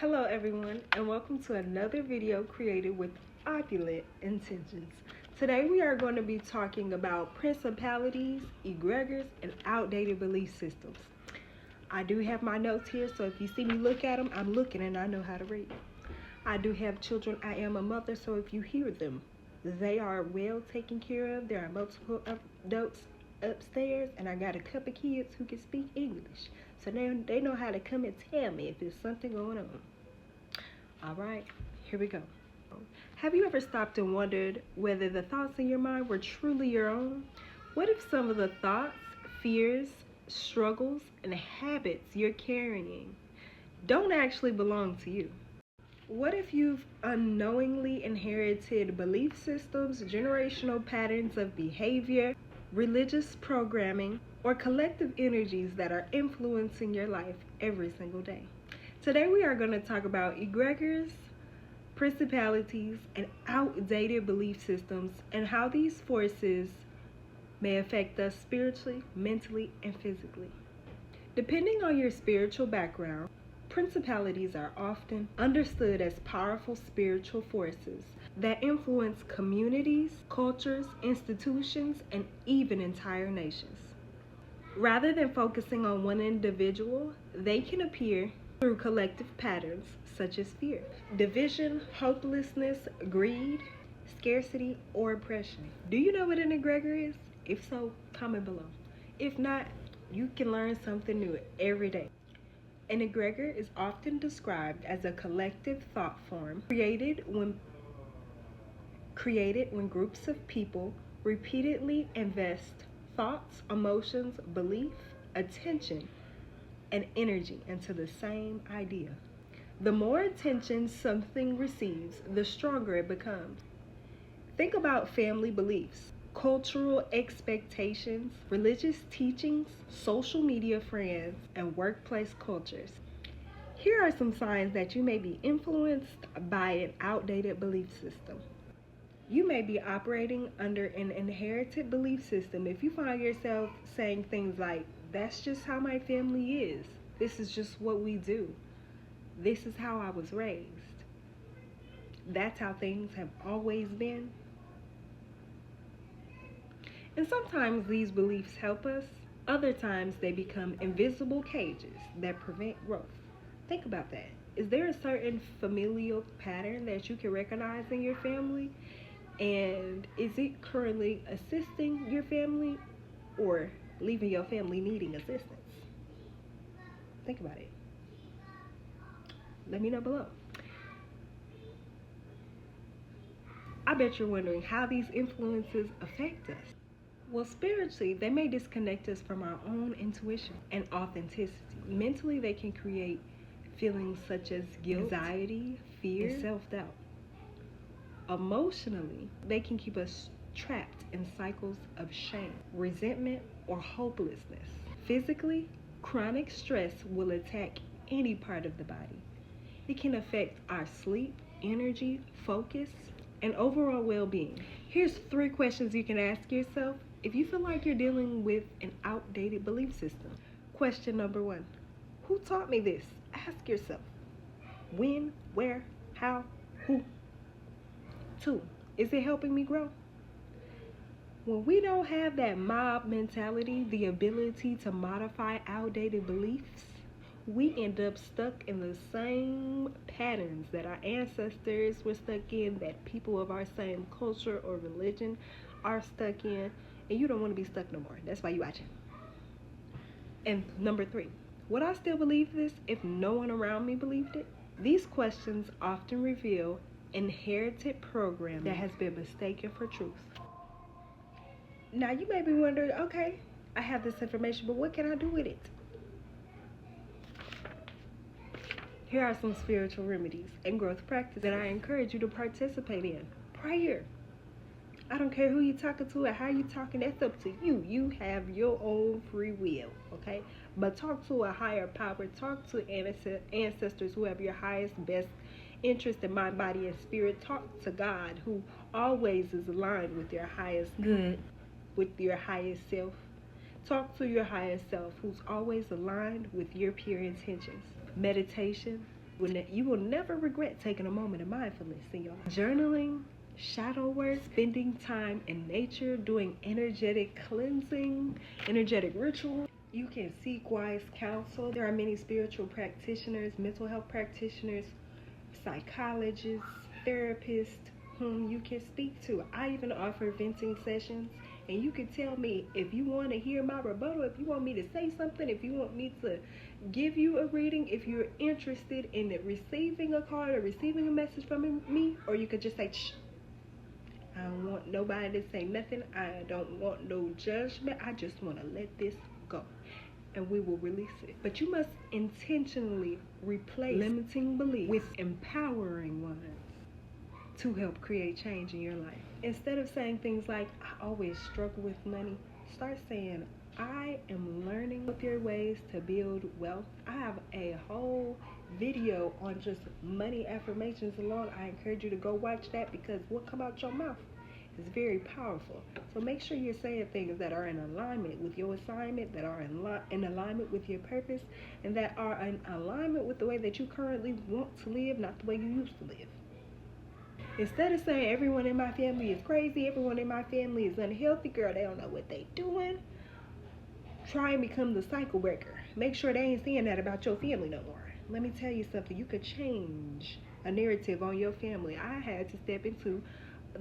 Hello everyone, and welcome to another video created with opulent intentions. Today we are going to be talking about principalities, egregores, and outdated belief systems. I do have my notes here, so if you see me look at them, I'm looking and I know how to read. I do have children. I am a mother, so if you hear them, they are well taken care of. There are multiple adults upstairs, and I got a couple kids who can speak English. So they know how to come and tell me if there's something going on. All right, here we go. Have you ever stopped and wondered whether the thoughts in your mind were truly your own? What if some of the thoughts, fears, struggles, and habits you're carrying don't actually belong to you? What if you've unknowingly inherited belief systems, generational patterns of behavior, religious programming, or collective energies that are influencing your life every single day? Today we are going to talk about egregores, principalities, and outdated belief systems, and how these forces may affect us spiritually, mentally, and physically. Depending on your spiritual background, principalities are often understood as powerful spiritual forces that influence communities, cultures, institutions, and even entire nations. Rather than focusing on one individual, they can appear through collective patterns such as fear, division, hopelessness, greed, scarcity, or oppression. Do you know what an egregore is? If so, comment below. If not, you can learn something new every day. An egregore is often described as a collective thought form created when groups of people repeatedly invest thoughts, emotions, belief, attention, and energy into the same idea. The more attention something receives, the stronger it becomes. Think about family beliefs, cultural expectations, religious teachings, social media friends, and workplace cultures. Here are some signs that you may be influenced by an outdated belief system. You may be operating under an inherited belief system if you find yourself saying things like, "That's just how my family is. This is just what we do. This is how I was raised. That's how things have always been." And sometimes these beliefs help us. Other times they become invisible cages that prevent growth. Think about that. Is there a certain familial pattern that you can recognize in your family? And is it currently assisting your family or leaving your family needing assistance? Think about it. Let me know below. I bet you're wondering how these influences affect us. Well, spiritually, they may disconnect us from our own intuition and authenticity. Mentally, they can create feelings such as guilt, anxiety, fear, and self-doubt. Emotionally, they can keep us trapped in cycles of shame, resentment, or hopelessness. Physically, chronic stress will attack any part of the body. It can affect our sleep, energy, focus, and overall well-being. Here's 3 questions you can ask yourself if you feel like you're dealing with an outdated belief system. Question number 1. Who taught me this? Ask yourself. When, where, how, who? 2. Is it helping me grow? When we don't have that mob mentality, the ability to modify outdated beliefs, we end up stuck in the same patterns that our ancestors were stuck in, that people of our same culture or religion are stuck in, and you don't want to be stuck no more. That's why you're watching. And number 3, would I still believe this if no one around me believed it? These questions often reveal inherited programming that has been mistaken for truth. Now you may be wondering, okay, I have this information, but what can I do with it? Here are some spiritual remedies and growth practices that I encourage you to participate in. Prayer. I don't care who you're talking to or how you're talking, that's up to you. You have your own free will, okay? But talk to a higher power, talk to ancestors who have your highest, best interest in mind, body, and spirit. Talk to God, who always is aligned with your highest good, with your highest self. Talk to your highest self, who's always aligned with your pure intentions. Meditation, You will never regret taking a moment of mindfulness in your life. Journaling, shadow work, spending time in nature, doing energetic cleansing, energetic rituals. You can seek wise counsel. There are many spiritual practitioners, mental health practitioners, psychologists, therapists whom you can speak to. I even offer venting sessions, and you can tell me if you want to hear my rebuttal, if you want me to say something, if you want me to give you a reading, if you're interested in receiving a card or receiving a message from me, or you could just say, shh. I don't want nobody to say nothing. I don't want no judgment. I just want to let this go. And we will release it. But you must intentionally replace limiting beliefs with empowering ones to help create change in your life. Instead of saying things like, I always struggle with money, start saying, I am learning healthier ways to build wealth. I have a whole video on just money affirmations alone. I encourage you to go watch that, because what come out your mouth is very powerful. So make sure you're saying things that are in alignment with your assignment, that are in alignment with your purpose, and that are in alignment with the way that you currently want to live, not the way you used to live. Instead of saying everyone in my family is crazy, everyone in my family is unhealthy, girl, they don't know what they doing, try and become the cycle breaker. Make sure they ain't saying that about your family no more. Let me tell you something. You could change a narrative on your family. I had to step into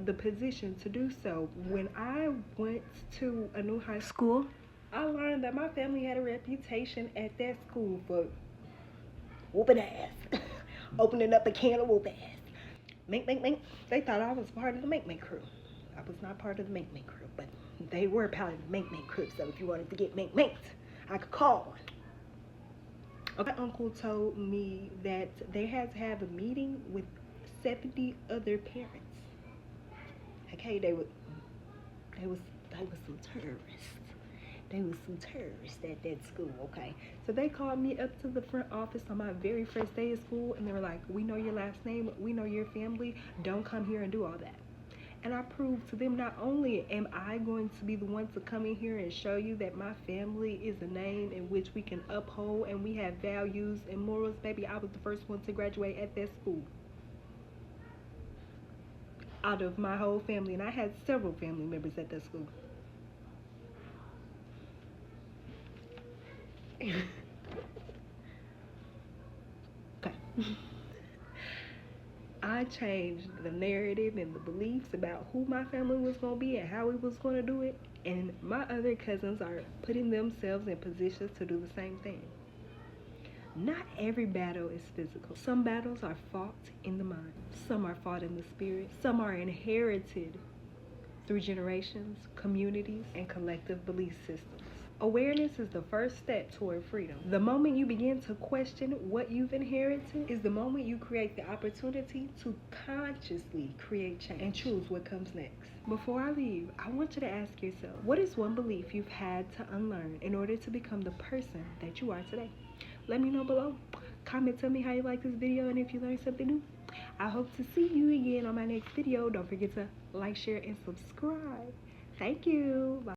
the position to do so. When I went to a new high school, I learned that my family had a reputation at that school for whooping ass, opening up a can of whoop ass. Mink. They thought I was part of the Mink crew. I was not part of the Mink crew, but they were part of the Mink crew. So if you wanted to get Mink, I could call one. My uncle told me that they had to have a meeting with 70 other parents. Okay, they was some terrorists. They was some terrorists at that school, okay? So they called me up to the front office on my very first day of school, and they were like, we know your last name, we know your family, don't come here and do all that. And I proved to them, not only am I going to be the one to come in here and show you that my family is a name in which we can uphold and we have values and morals. Baby, I was the first one to graduate at that school out of my whole family, and I had several family members at that school. Okay. I changed the narrative and the beliefs about who my family was going to be and how we was going to do it, and my other cousins are putting themselves in positions to do the same thing. Not every battle is physical. Some battles are fought in the mind. Some are fought in the spirit. Some are inherited through generations, communities, and collective belief systems. Awareness is the first step toward freedom. The moment you begin to question what you've inherited is the moment you create the opportunity to consciously create change and choose what comes next. Before I leave, I want you to ask yourself, what is one belief you've had to unlearn in order to become the person that you are today? Let me know below. Comment, tell me how you like this video and if you learned something new. I hope to see you again on my next video. Don't forget to like, share, and subscribe. Thank you. Bye.